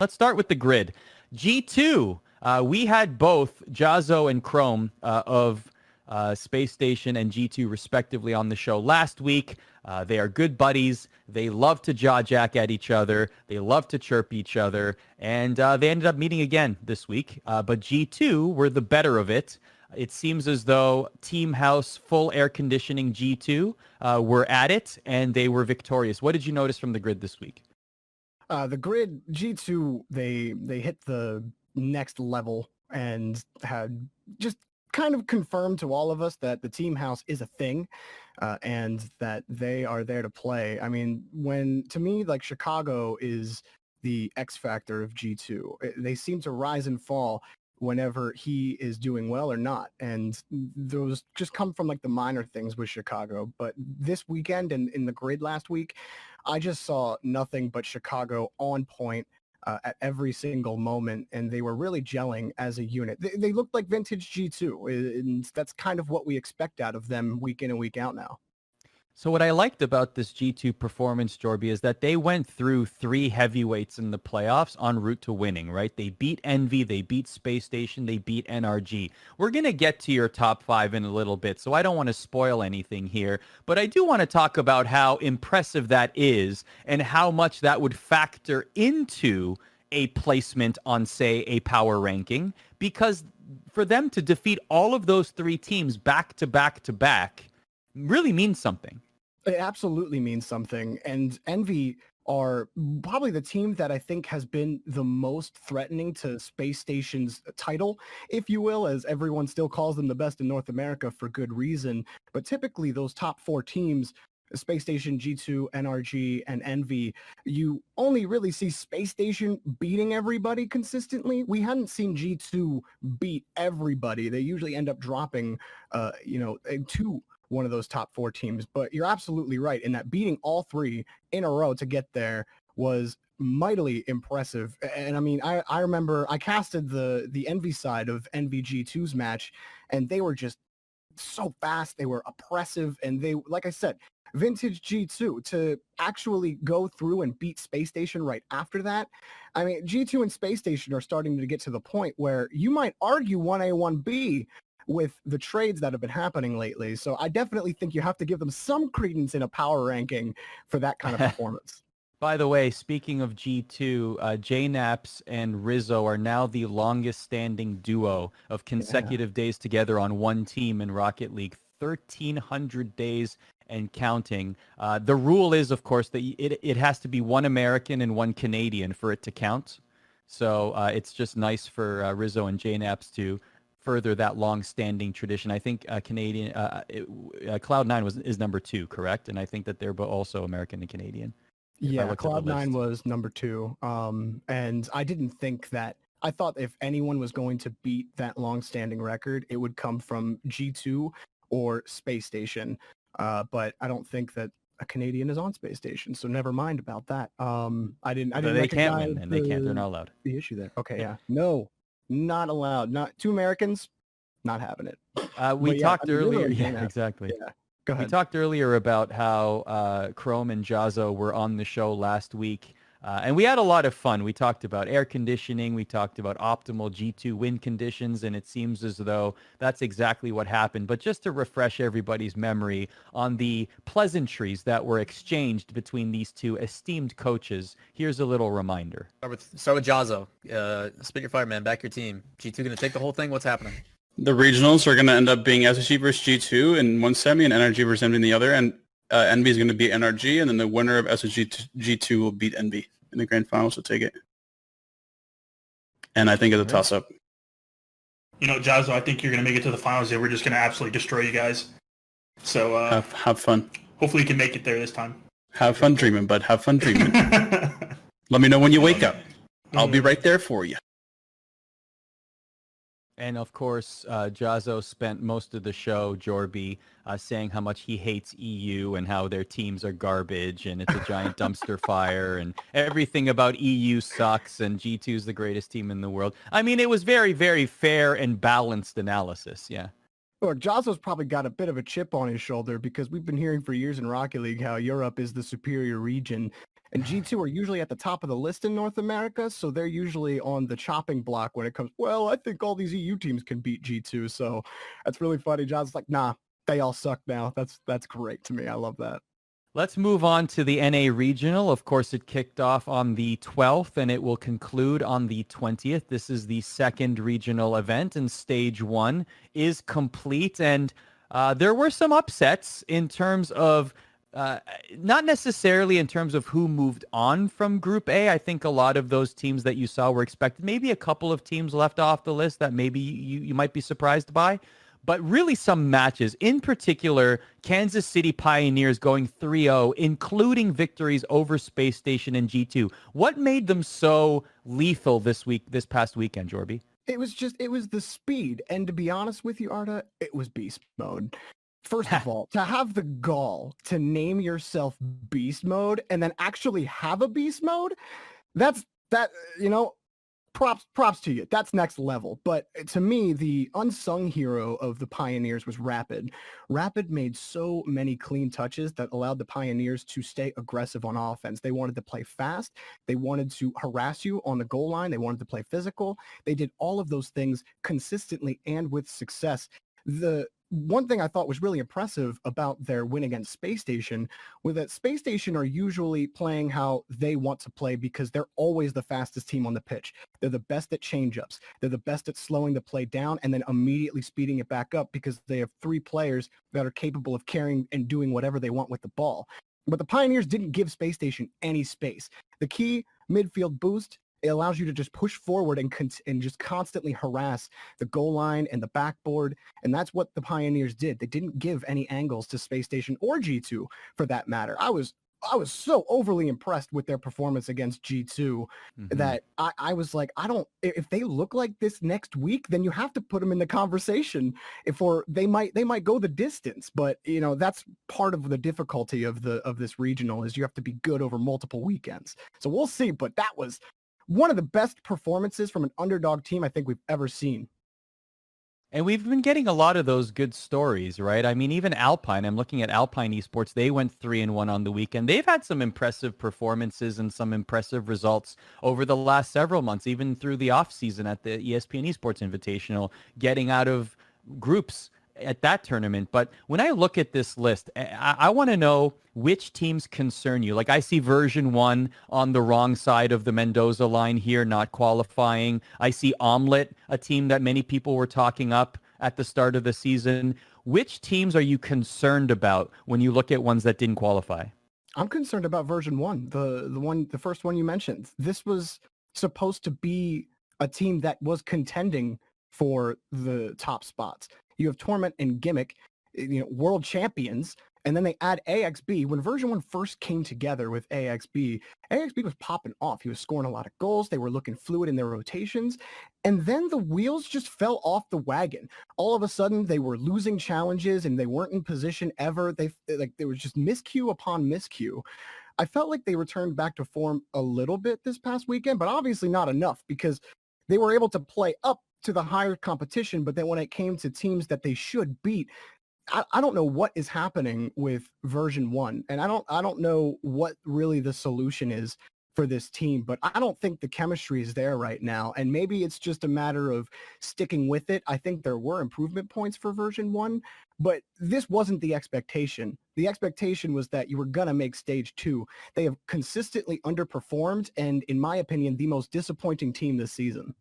Let's start with the grid. G2, we had both Jazzo and Chrome of Space Station and G2 respectively on the show last week. They are good buddies. They love to jaw jack at each other. They love to chirp each other. And they ended up meeting again this week. But G2 were the better of it. It seems as though Team House full air conditioning G2 were at it, and they were victorious. What did you notice from the grid this week? The grid G2, they hit the next level and had just kind of confirmed to all of us that the Team House is a thing, and that they are there to play. I mean, to me, like, Chicago is the X factor of G2. They seem to rise and fall whenever he is doing well or not. And those just come from like the minor things with Chicago. But this weekend and in the grid last week, I just saw nothing but Chicago on point at every single moment. And they were really gelling as a unit. They looked like vintage G2. And that's kind of what we expect out of them week in and week out now. So what I liked about this G2 performance, Jorby, is that they went through three heavyweights in the playoffs en route to winning, right? They beat Envy, they beat Space Station, they beat NRG. We're going to get to your top five in a little bit, so I don't want to spoil anything here. But I do want to talk about how impressive that is and how much that would factor into a placement on, say, a power ranking. Because for them to defeat all of those three teams back to back to back really means something. It absolutely means something. And Envy are probably the team that I think has been the most threatening to Space Station's title, if you will, as everyone still calls them the best in North America for good reason. But typically those top four teams, Space Station, G2, NRG, and Envy, you only really see Space Station beating everybody consistently. We hadn't seen G2 beat everybody. They usually end up dropping, to one of those top four teams. But you're absolutely right in that beating all three in a row to get there was mightily impressive. And I mean, I remember I casted the Envy side of Envy G2's match, and they were just so fast. They were oppressive, and they, like I said, vintage G2 to actually go through and beat Space Station right after that. I mean, G2 and Space Station are starting to get to the point where you might argue 1A, 1B with the trades that have been happening lately. So I definitely think you have to give them some credence in a power ranking for that kind of performance. By the way, speaking of G2, JNaps and Rizzo are now the longest standing duo of consecutive days together on one team in Rocket League. 1,300 days and counting. The rule is, of course, that it has to be one American and one Canadian for it to count. So it's just nice for Rizzo and JNaps to further that long-standing tradition. I think Canadian Cloud9 is number 2, correct? And I think that they're also American and Canadian. Yeah, Cloud9 was number 2. And I didn't think that. I thought if anyone was going to beat that long-standing record, it would come from G2 or Space Station. But I don't think that a Canadian is on Space Station, so never mind about that. I didn't. They can't win, and they can't. They're not allowed. The issue there. Okay, yeah. No. Not allowed. Not 2 Americans, not having it. We talked earlier. Yeah, exactly. Yeah. Go ahead. We talked earlier about how Chrome and Jazzo were on the show last week. And we had a lot of fun. We talked about air conditioning. We talked about optimal G2 wind conditions. And it seems as though that's exactly what happened. But just to refresh everybody's memory on the pleasantries that were exchanged between these two esteemed coaches, here's a little reminder. Start with Jazzo. Spit your fire, man. Back your team. G2 going to take the whole thing? What's happening? The regionals are going to end up being SSG versus G2 in one semi and NRG versus Envy in the other. And Envy is going to beat NRG, and then the winner of SSG G2 will beat Envy in the grand finals to take it. And I think it's a toss-up. You know, Jazzo, I think you're going to make it to the finals here. We're just going to absolutely destroy you guys. So have fun. Hopefully you can make it there this time. Have fun dreaming, bud. Have fun dreaming. Let me know when you wake up. I'll be right there for you. And of course, Jazzo spent most of the show, Jorby, saying how much he hates EU and how their teams are garbage and it's a giant dumpster fire and everything about EU sucks and G2 is the greatest team in the world. I mean, it was very, very fair and balanced analysis. Yeah. Look, Jazzo's probably got a bit of a chip on his shoulder because we've been hearing for years in Rocket League how Europe is the superior region. And G2 are usually at the top of the list in North America, so they're usually on the chopping block when it comes, well, I think all these EU teams can beat G2, so that's really funny. John's like, nah, they all suck now. That's great to me. I love that. Let's move on to the NA Regional. Of course, it kicked off on the 12th, and it will conclude on the 20th. This is the second regional event, and Stage 1 is complete, and there were some upsets in terms of not necessarily in terms of who moved on from Group A. I think a lot of those teams that you saw were expected. Maybe a couple of teams left off the list that maybe you might be surprised by. But really some matches, in particular, Kansas City Pioneers going 3-0, including victories over Space Station and G2. What made them so lethal this past weekend, Jorby? It was the speed. And to be honest with you, Arda, it was beast mode. First of all, to have the gall to name yourself beast mode and then actually have a beast mode, props to you. That's next level. But to me, the unsung hero of the Pioneers was Rapid. Rapid made so many clean touches that allowed the Pioneers to stay aggressive on offense. They wanted to play fast. They wanted to harass you on the goal line. They wanted to play physical. They did all of those things consistently and with success. The one thing I thought was really impressive about their win against Space Station was that Space Station are usually playing how they want to play because they're always the fastest team on the pitch. They're the best at change-ups. They're the best at slowing the play down and then immediately speeding it back up because they have 3 players that are capable of carrying and doing whatever they want with the ball. But the Pioneers didn't give Space Station any space. The key midfield boost, it allows you to just push forward and just constantly harass the goal line and the backboard. And that's what the Pioneers did. They didn't give any angles to Space Station or G2 for that matter. I was so overly impressed with their performance against G2 that I was like, if they look like this next week, then you have to put them in the conversation they might go the distance. But that's part of the difficulty of this regional is you have to be good over multiple weekends. So we'll see. But that was one of the best performances from an underdog team I think we've ever seen. And we've been getting a lot of those good stories, right? I mean, even Alpine, I'm looking at Alpine Esports. They went 3-1 on the weekend. They've had some impressive performances and some impressive results over the last several months, even through the off season at the ESPN Esports Invitational, getting out of groups at that tournament. But when I look at this list, I want to know which teams concern you. Like I see version 1 on the wrong side of the Mendoza line here, not qualifying. I see Omelette, a team that many people were talking up at the start of the season. Which teams are you concerned about when you look at ones that didn't qualify? I'm concerned about version 1, the first one you mentioned. This was supposed to be a team that was contending for the top spots. You have Torment and Gimmick, world champions, and then they add AXB. When version 1 first came together with AXB was popping off. He was scoring a lot of goals. They were looking fluid in their rotations. And then the wheels just fell off the wagon. All of a sudden, they were losing challenges and they weren't in position ever. There was just miscue upon miscue. I felt like they returned back to form a little bit this past weekend, but obviously not enough because they were able to play up to the higher competition, but then when it came to teams that they should beat, I don't know what is happening with version 1, and I don't know what really the solution is for this team, but I don't think the chemistry is there right now, and maybe it's just a matter of sticking with it. I think there were improvement points for version 1, but this wasn't the expectation. The expectation was that you were going to make stage 2. They have consistently underperformed, and in my opinion, the most disappointing team this season.